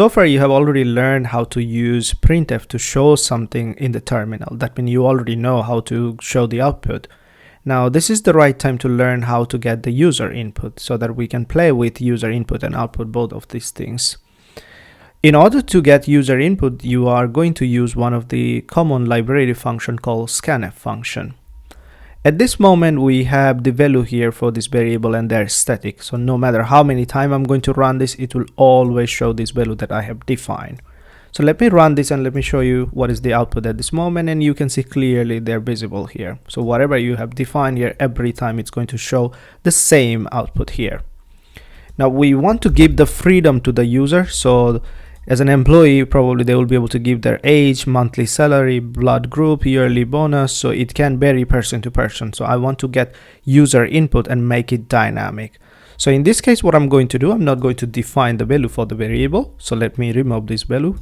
So far, you have already learned how to use printf to show something in the terminal. That means you already know how to show the output. Now, this is the right time to learn how to get the user input so that we can play with user input and output, both of these things. In order to get user input, you are going to use one of the common library function called scanf function. At this moment, we have the value here for this variable and they're static. So no matter how many times I'm going to run this, it will always show this value that I have defined. So let me run this and let me show you what is the output at this moment, and you can see clearly they're visible here. So whatever you have defined here, every time it's going to show the same output here. Now we want to give the freedom to the user. So as an employee, probably they will be able to give their age, monthly salary, blood group, yearly bonus. So it can vary person to person. So I want to get user input and make it dynamic. So in this case, what I'm going to do, I'm not going to define the value for the variable. So let me remove this value.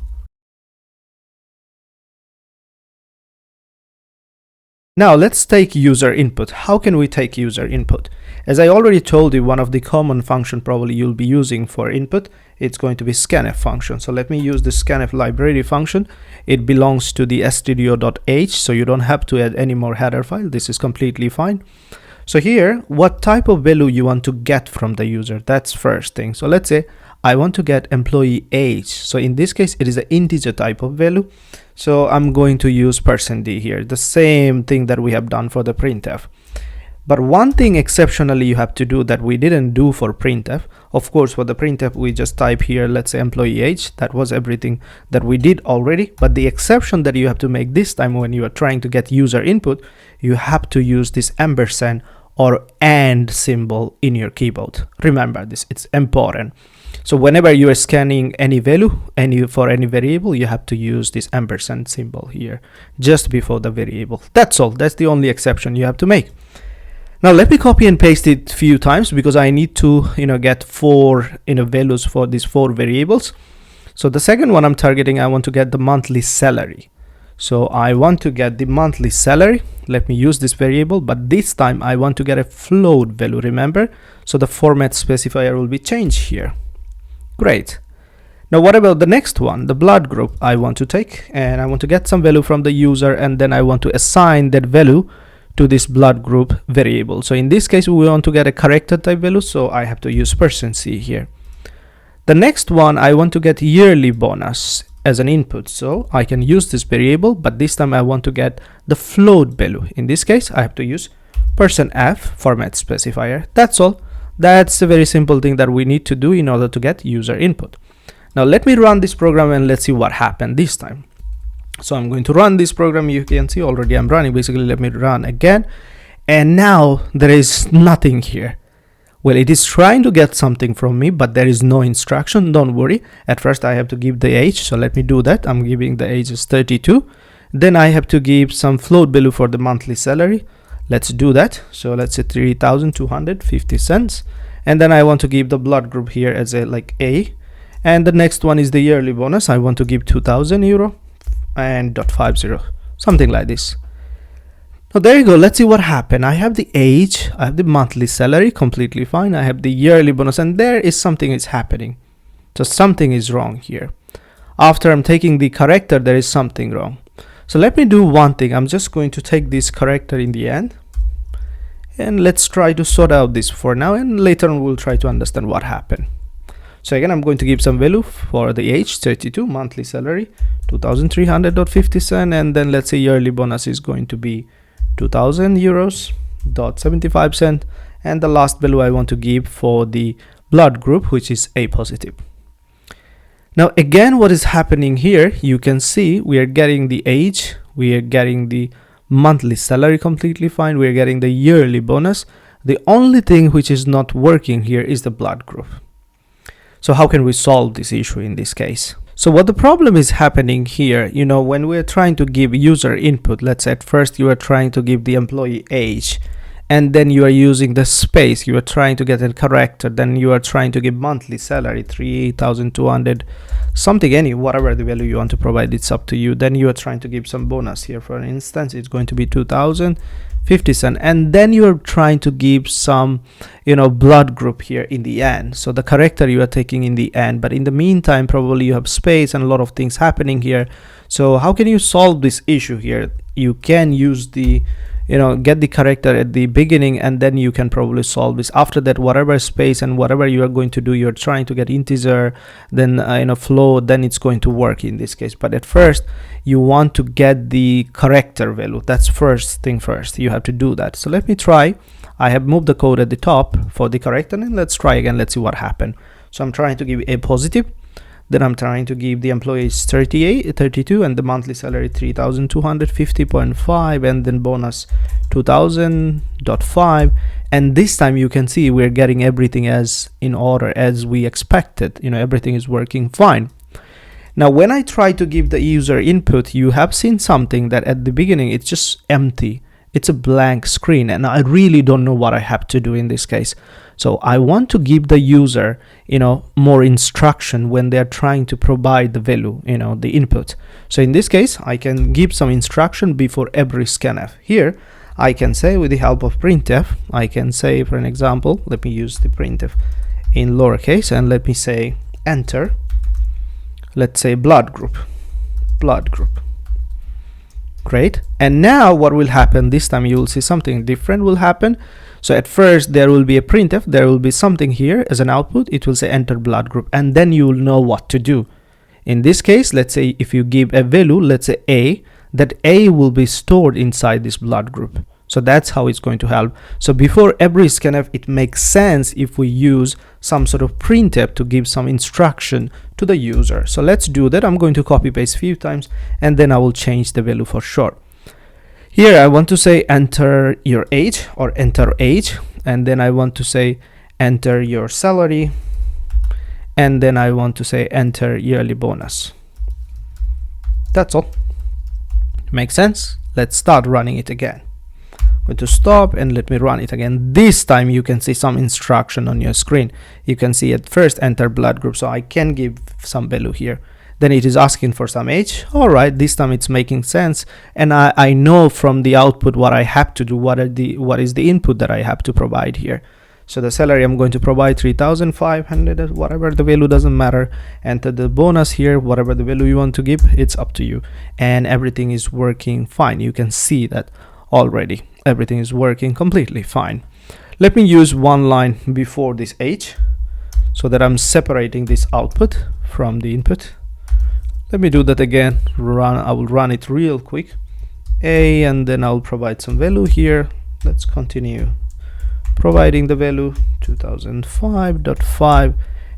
Now let's take user input. How can we take user input? As I already told you, one of the common function probably you'll be using for input, it's going to be scanf function. So let me use the scanf library function. It belongs to the stdio.h, so you don't have to add any more header file. This is completely fine. So here, what type of value you want to get from the user? That's first thing. So let's say I want to get employee age. So in this case, it is an integer type of value. So I'm going to use %d here, the same thing that we have done for the printf. But one thing exceptionally you have to do that we didn't do for printf. Of course, for the printf, we just type here, let's say employee age. That was everything that we did already. But the exception that you have to make this time when you are trying to get user input, you have to use this ampersand or and symbol in your keyboard. Remember this, it's important. So whenever you are scanning any value, for any variable, you have to use this ampersand symbol here just before the variable. That's all. That's the only exception you have to make. Now let me copy and paste it a few times because I need to get 4 values for these 4 variables. So the second one I'm targeting, I want to get the monthly salary. So I want to get the monthly salary. Let me use this variable, but this time I want to get a float value, remember? So the format specifier will be changed here. Great. Now what about the next one, the blood group I want to take, and I want to get some value from the user, and then I want to assign that value to this blood group variable. So in this case, we want to get a character type value, so I have to use %c here. The next one, I want to get yearly bonus as an input, so I can use this variable, but this time I want to get the float value. In this case, I have to use %f format specifier. That's all. That's a very simple thing that we need to do in order to get user input. Now let me run this program and let's see what happened this time. So I'm going to run this program. You can see already I'm running. Basically, let me run again. And now there is nothing here. Well, it is trying to get something from me, but there is no instruction. Don't worry. At first I have to give the age. So let me do that. I'm giving the age is 32. Then I have to give some float value for the monthly salary. Let's do that. So let's say 3,250 cents. And then I want to give the blood group here as a A. And the next one is the yearly bonus. I want to give 2,000 euro and .50, something like this. Now there you go. Let's see what happened. I have the age, I have the monthly salary, completely fine. I have the yearly bonus, and there is something is happening. So something is wrong here. After I'm taking the character, there is something wrong. So let me do one thing. I'm just going to take this character in the end, and let's try to sort out this for now, and later on we'll try to understand what happened. So again, I'm going to give some value for the age, 32, monthly salary, 2,300.50 cents, and then let's say yearly bonus is going to be 2,000 euros, 75 cents, and the last value I want to give for the blood group, which is A positive. Now again, what is happening here, you can see we are getting the age, we are getting the monthly salary completely fine, we are getting the yearly bonus. The only thing which is not working here is the blood group. So how can we solve this issue in this case? So what the problem is happening here, when we're trying to give user input, let's say at first you are trying to give the employee age, and then you are using the space, you are trying to get a character, then you are trying to give monthly salary 3,200 something, any whatever the value you want to provide, it's up to you. Then you are trying to give some bonus here. For instance, it's going to be 2,050 cents, and then you are trying to give some, you know, blood group here in the end. So the character you are taking in the end, but in the meantime probably you have space and a lot of things happening here. So how can you solve this issue here? You can use the, you know, get the character at the beginning, and then you can probably solve this. After that, whatever space and whatever you are going to do, you're trying to get integer, then you know, float, then it's going to work in this case. But at first you want to get the character value. That's first thing first, you have to do that. So let me try. I have moved the code at the top for the character, and let's try again. Let's see what happened. So I'm trying to give a positive, then I'm trying to give the employees 32, and the monthly salary 3,250.5, and then bonus 2,000.5. And this time you can see we're getting everything as in order as we expected. You know, everything is working fine. Now when I try to give the user input, you have seen something that at the beginning it's just empty. It's a blank screen, and I really don't know what I have to do in this case. So I want to give the user, you know, more instruction when they're trying to provide the value, you know, the input. So in this case, I can give some instruction before every scanf. Here, I can say with the help of printf, I can say, for an example, let me use the printf in lowercase, and let me say enter, let's say blood group. Great. And now what will happen this time, you will see something different will happen. So at first there will be a printf, there will be something here as an output, it will say enter blood group, and then you will know what to do. In this case, let's say if you give a value, let's say A, that A will be stored inside this blood group. So that's how it's going to help. So before every scanf, it makes sense if we use some sort of printf to give some instruction to the user. So let's do that. I'm going to copy paste a few times, and then I will change the value for sure. Here I want to say enter your age or enter age, and then I want to say enter your salary, and then I want to say enter yearly bonus. That's all. Makes sense? Let's start running it again. I'm going to stop and let me run it again. This time you can see some instruction on your screen. You can see at first enter blood group, so I can give some value here. Then it is asking for some age. All right, this time it's making sense, and I know from the output what I have to do, what is the input that I have to provide here. So the salary I'm going to provide 3,500, whatever the value, doesn't matter. Enter the bonus here, whatever the value you want to give, it's up to you. And everything is working fine. You can see that already everything is working completely fine. Let me use one line before this age so that I'm separating this output from the input. Let me do that again. I will run it real quick. And then I'll provide some value here. Let's continue providing the value 2005.5,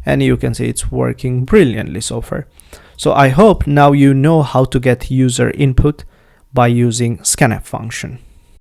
and you can see it's working brilliantly so far. So I hope now you know how to get user input by using scanf function.